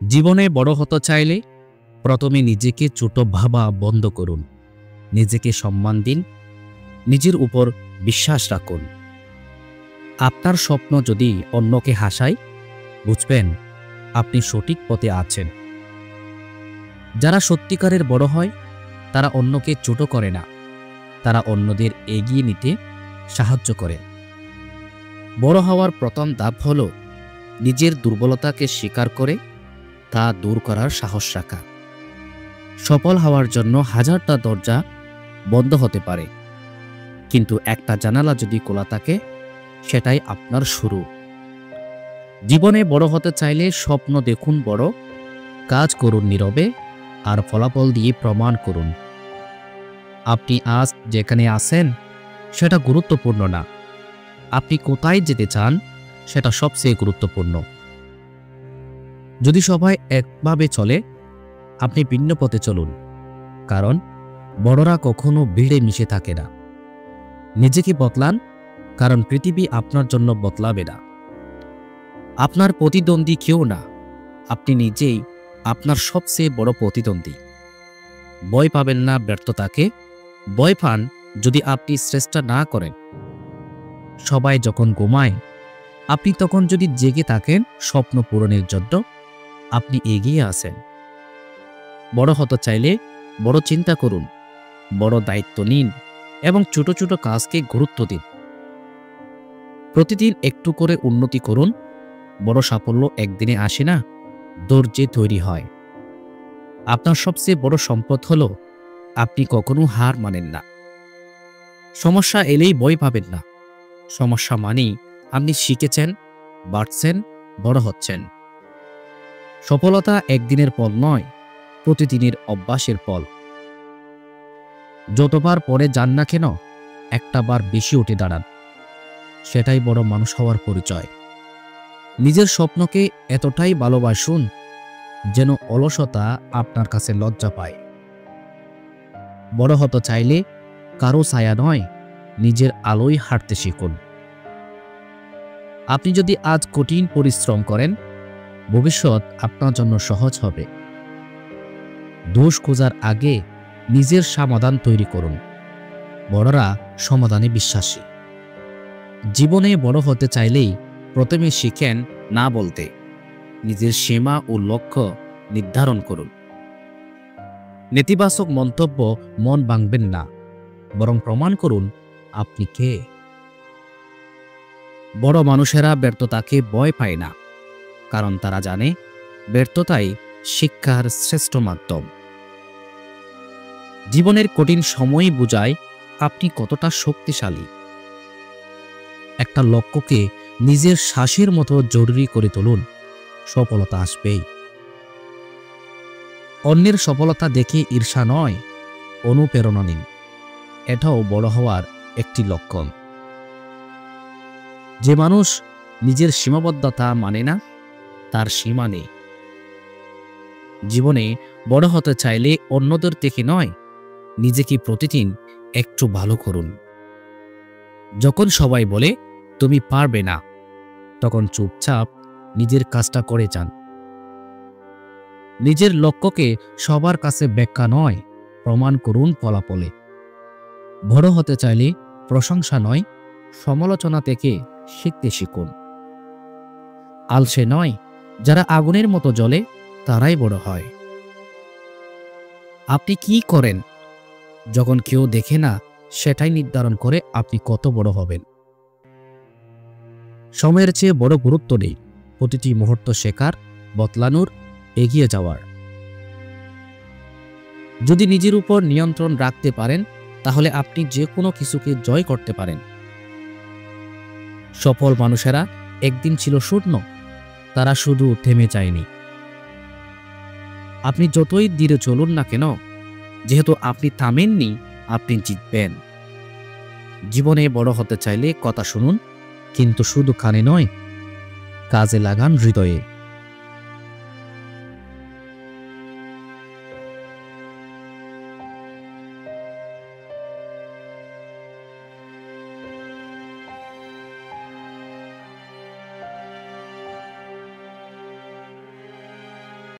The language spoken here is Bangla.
জীবনে বড় হতে চাইলে প্রথমে নিজেকে ছোট ভাবা বন্ধ করুন। নিজেকে সম্মান দিন, নিজের উপর বিশ্বাস রাখুন। আপনার স্বপ্ন যদি অন্যকে হাসায়, বুঝবেন আপনি সঠিক পথে আছেন। যারা সত্যিকারের বড় হয় তারা অন্যকে ছোট করে না, তারা অন্যদের এগিয়ে নিতে সাহায্য করে। বড় হওয়ার প্রথম ধাপ হল নিজের দুর্বলতাকে স্বীকার করে তা দূর করার সাহস রাখা। সফল হওয়ার জন্য হাজারটা দরজা বন্ধ হতে পারে, কিন্তু একটা জানালা যদি খোলা থাকে, সেটাই আপনার শুরু। জীবনে বড় হতে চাইলে স্বপ্ন দেখুন বড়, কাজ করুন নীরবে, আর ফলাফল দিয়ে প্রমাণ করুন। আপনি আজ যেখানে আছেন সেটা গুরুত্বপূর্ণ না, আপনি কোথায় যেতে চান সেটা সবচেয়ে গুরুত্বপূর্ণ। যদি সবাই একভাবে চলে, আপনি ভিন্ন পথে চলুন, কারণ বড়রা কখনো ভিড়ে মিশে থাকে না। নিজেকে বদলান, কারণ পৃথিবী আপনার জন্য বদলাবে না। আপনার প্রতিদ্বন্দ্বী কেউ না, আপনি নিজেই আপনার সবচেয়ে বড় প্রতিদ্বন্দ্বী। ভয় পাবেন না ব্যর্থতাকে, ভয় পান যদি আপনি চেষ্টা না করেন। সবাই যখন ঘুমায়, আপনি তখন যদি জেগে থাকেন স্বপ্ন পূরণের জন্য, আপনি এগিয়ে আসেন। বড় হতে চাইলে বড় চিন্তা করুন, বড় দায়িত্ব নিন এবং ছোট ছোট কাজকে গুরুত্ব দিন। প্রতিদিন একটু করে উন্নতি করুন। বড় সাফল্য একদিনে আসে না, ধৈর্যে তৈরি হয়। আপনার সবচেয়ে বড় সম্পদ হল আপনি কখনো হার মানেন না। সমস্যা এলেই ভয় পাবেন না। সমস্যা মানেই আপনি শিখেছেন, বাড়ছেন, বড় হচ্ছেন। সফলতা একদিনের ফল নয়, প্রতিদিনের অভ্যাসের ফল। যতবার পরে যান না কেন, একটা বার বেশি উঠে দাঁড়ান। সেটাই বড় মানুষ হওয়ার পরিচয়। নিজের স্বপ্নকে এতটাই ভালোবাসুন যেন অলসতা আপনার কাছে লজ্জা পায়। বড় হতে চাইলে কারো ছায়া নয়, নিজের আলোয় হাঁটতে শিখুন। আপনি যদি আজ কঠিন পরিশ্রম করেন, ভবিষ্যৎ আপনার জন্য সহজ হবে। দোষ খোঁজার আগে নিজের সমাধান তৈরি করুন। বড়রা সমাধানে বিশ্বাসী। জীবনে বড় হতে চাইলেই প্রথমে শিখেন না বলতে। নিজের সীমা ও লক্ষ্য নির্ধারণ করুন। নেতিবাচক মন্তব্য মন ভাঙবেন না, বরং প্রমাণ করুন আপনি কে। বড় মানুষেরা ব্যর্থতাকে ভয় পায় না, কারণ তারা জানে ব্যর্থতাই শিক্ষার শ্রেষ্ঠ মাধ্যম। জীবনের কঠিন সময় বোঝায় আপনি কতটা শক্তিশালী। একটা লক্ষ্যকে নিজের শ্বাসের মতো জরুরি করে তুলুন, সফলতা আসবেই। অন্যের সফলতা দেখে ঈর্ষা নয়, অনুপ্রেরণা নিন। এটাও বড় হওয়ার একটি লক্ষণ। যে মানুষ নিজের সীমাবদ্ধতা মানে না, তার সীমা নেই। জীবনে বড় হতে চাইলে অন্যদের থেকে নয়, নিজেকে প্রতিদিন একটু ভালো করুন। যখন সবাই বলে তুমি পারবে না, তখন চুপচাপ নিজের কাজটা করে যান। নিজের লক্ষ্যকে সবার কাছে ব্যাখ্যা নয়, প্রমাণ করুন ফলাফলে। বড় হতে চাইলে প্রশংসা নয়, সমালোচনা থেকে শিখতে শিখুন। আলসে নয়, যারা আগুনের মতো জ্বলে তারাই বড় হয়। আপনি কি করেন যখন কেউ দেখে না, সেটাই নির্ধারণ করে আপনি কত বড় হবেন। সময়ের চেয়ে বড় গুরুত্ব নেই। প্রতিটি মুহূর্ত শেখার, বদলানোর, এগিয়ে যাওয়ার। যদি নিজের উপর নিয়ন্ত্রণ রাখতে পারেন, তাহলে আপনি যে কোনো কিছুকে জয় করতে পারেন। সফল মানুষেরা একদিন ছিল শূন্য, তারা শুধু থেমে যায়নি। আপনি যতই ধীরে চলুন না কেন, যেহেতু আপনি থামেননি, আপনি জিতবেন। জীবনে বড় হতে চাইলে কথা শুনুন, কিন্তু শুধু কানে নয়, কাজে লাগান হৃদয়ে।